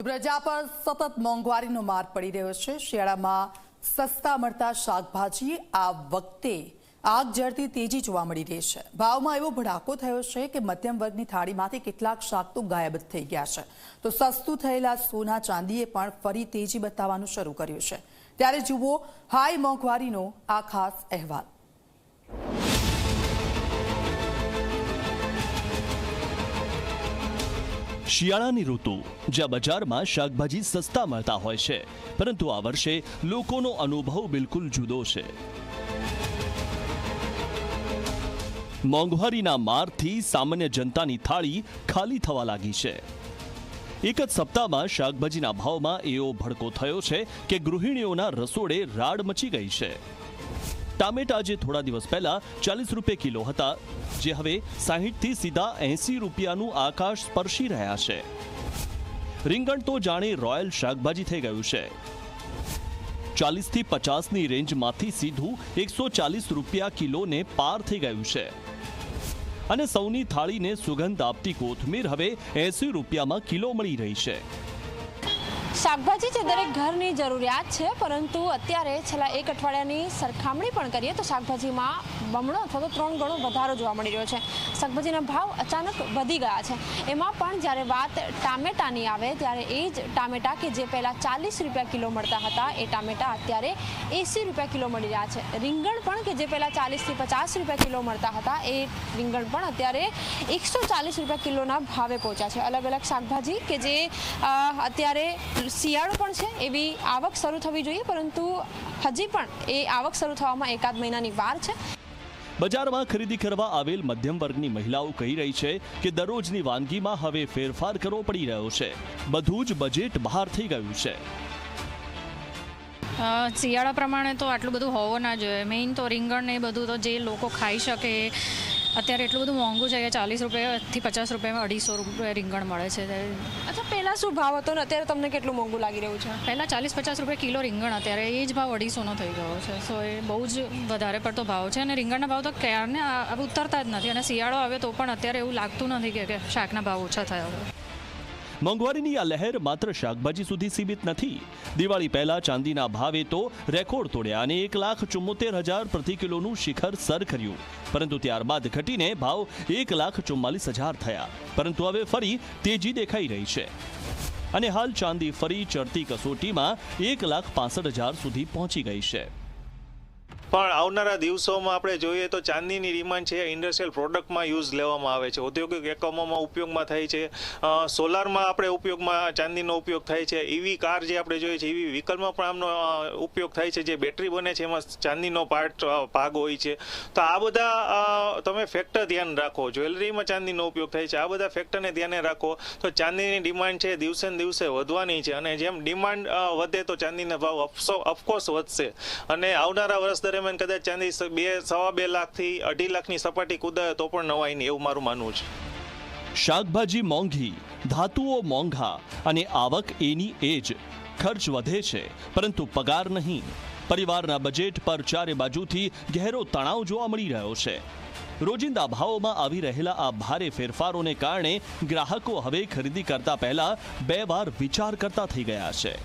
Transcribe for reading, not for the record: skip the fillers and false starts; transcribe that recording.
પ્રજા પર સતત મોંઘવારીનો માર પડી રહ્યો છે। શિયાળામાં સસ્તા મળતા શાકભાજી આ વખતે આગ ઝરતી તેજી જોવા મળી રહી છે। ભાવમાં એવો ભડાકો થયો છે કે મધ્યમ વર્ગની થાળીમાંથી કેટલાક શાક તો ગાયબ થઈ ગયા છે, તો સસ્તું થયેલા સોના ચાંદીએ પણ ફરી તેજી બતાવવાનું શરૂ કર્યું છે। ત્યારે જુઓ હાઈ મોંઘવારીનો આ ખાસ અહેવાલ। શિયાળાની ઋતુ જ્યાં બજારમાં શાકભાજી સસ્તા મળતા હોય છે, પરંતુ આ વર્ષે લોકોનો અનુભવ બિલકુલ જુદો છે। મોંઘવારીના મારથી સામાન્ય જનતાની થાળી ખાલી થવા લાગી છે। એક જ સપ્તાહમાં શાકભાજીના ભાવમાં એવો ભડકો થયો છે કે ગૃહિણીઓના રસોડે રાડ મચી ગઈ છે। ટામેટા જે થોડા દિવસ પહેલા 40 રૂપિયા કિલો હતા, જે હવે 60 થી સીધા 80 રૂપિયાનું આકાશ સ્પર્શી રહ્યા છે। રીંગણ તો જાણે રોયલ શાકભાજી થઈ ગયું છે। 40 થી 50 ની રેન્જમાંથી સીધું 140 રૂપિયા કિલોને પાર થઈ ગયું છે, અને સૌની થાળીને સુગંધ આપતી કોથમીર હવે 80 રૂપિયામાં કિલો મળી રહી છે। શાકભાજી છે દરેક ઘરની જરૂરિયાત છે, પરંતુ અત્યારે છેલ્લા એક અઠવાડિયાની સરખામણી પણ કરીએ તો શાકભાજીમાં બમણો અથવા તો 3 ગણો વધારો જોવા મળી રહ્યો છે। શાકભાજીના ભાવ અચાનક વધી ગયા છે। એમાં પણ જ્યારે વાત ટામેટાની આવે ત્યારે એ જ ટામેટા કે જે પહેલાં 40 રૂપિયા કિલો મળતા હતા, એ ટામેટા અત્યારે 80 રૂપિયા કિલો મળી રહ્યા છે। રીંગણ પણ કે જે પહેલાં 40 થી 50 રૂપિયા કિલો મળતા હતા, એ રીંગણ પણ અત્યારે 140 રૂપિયા કિલોના ભાવે પહોંચ્યા છે। અલગ અલગ શાકભાજી કે જે અત્યારે શિયાળો પણ છે એવી આવક શરૂ થવી જોઈએ, પરંતુ હજી પણ એ આવક શરૂ થવામાં એકાદ મહિનાની વાર છે। બજારમાં ખરીદી કરવા આવેલ મધ્યમ વર્ગની મહિલાઓ કહી રહી છે કે દરરોજની વાનગીમાં હવે ફેરફાર કરવો પડી રહ્યો છે। બધું જ બજેટ બહાર થઈ ગયું છે। શિયાળા પ્રમાણે તો આટલું બધું હોવું ના જોઈએ। મેઇન તો રીંગણ ને બધું તો જે લોકો ખાઈ શકે, અત્યારે એટલું બધું મોંઘું છે કે 40 રૂપિયાથી 50 રૂપિયામાં 250 રૂપિયા રીંગણ મળે છે। અચ્છા, પહેલાં શું ભાવ હતો ને અત્યારે તમને કેટલું મોંઘું લાગી રહ્યું છે? પહેલાં 40-50 રૂપિયા કિલો રીંગણ, અત્યારે એ જ ભાવ 250નો થઈ ગયો છે। સો એ બહુ જ વધારે પડતો ભાવ છે, અને રીંગણના ભાવ તો ક્યારને ઉતરતા જ નથી, અને શિયાળો આવે તો પણ અત્યારે એવું લાગતું નથી કે શાકના ભાવ ઓછા થયા હોય। મોંઘવારીની આ લહેર માત્ર શાકભાજી સુધી સીમિત નથી। દિવાળી પહેલા ચાંદીના ભાવે તો રેકોર્ડ તોડ્યા અને 1,74,000 પ્રતિ કિલોનું શિખર સર કર્યું, પરંતુ ત્યારબાદ ઘટીને ભાવ 1,44,000 થયા। પરંતુ હવે ફરી તેજી દેખાઈ રહી છે, અને હાલ ચાંદી ફરી ચડતી કસોટીમાં 1,65,000 સુધી પહોંચી ગઈ છે। પણ આવનારા દિવસોમાં આપણે જોઈએ તો ચાંદીની ડિમાન્ડ છે ઇન્ડસ્ટ્રીયલ પ્રોડક્ટમાં યુઝ લેવામાં આવે છે, ઔદ્યોગિક એકમોમાં ઉપયોગમાં થાય છે, સોલારમાં આપણે ઉપયોગમાં ચાંદીનો ઉપયોગ થાય છે, ઈવી કાર જે આપણે જોઈએ છે ઈવી વ્હીકલમાં પણ આમનો ઉપયોગ થાય છે। જે બેટરી બને છે એમાં ચાંદીનો ભાગ હોય છે। તો આ બધા તમે ફેક્ટર ધ્યાન રાખો। જ્વેલરીમાં ચાંદીનો ઉપયોગ થાય છે, આ બધા ફેક્ટરને ધ્યાને રાખો તો ચાંદીની ડિમાન્ડ છે દિવસે ને દિવસે વધવાની છે, અને જેમ ડિમાન્ડ વધે તો ચાંદીના ભાવ ઓફકોર્સ વધશે, અને આવનારા વર્ષ કદાચ ચાંદી 2.5 લાખથી 2.5 લાખની સપાટી કુદાય તો પણ નવાઈ નહીં, એવું મારું માનવું છે। શાકભાજી મોંઘી, ધાતુઓ મોંઘા, અને આવક એની એ જ। ખર્ચ વધે છે, પરંતુ પગાર નહીં। પરિવારના બજેટ પર ચારે બાજુથી ગહેરો તણાવ જોવા મળી રહ્યો છે। રોજિંદા ભાવોમાં આવી રહેલા આ ભારે ફેરફારોને કારણે ગ્રાહકો હવે ખરીદી કરતા પહેલા 2 વાર વિચાર કરતા થઈ ગયા છે।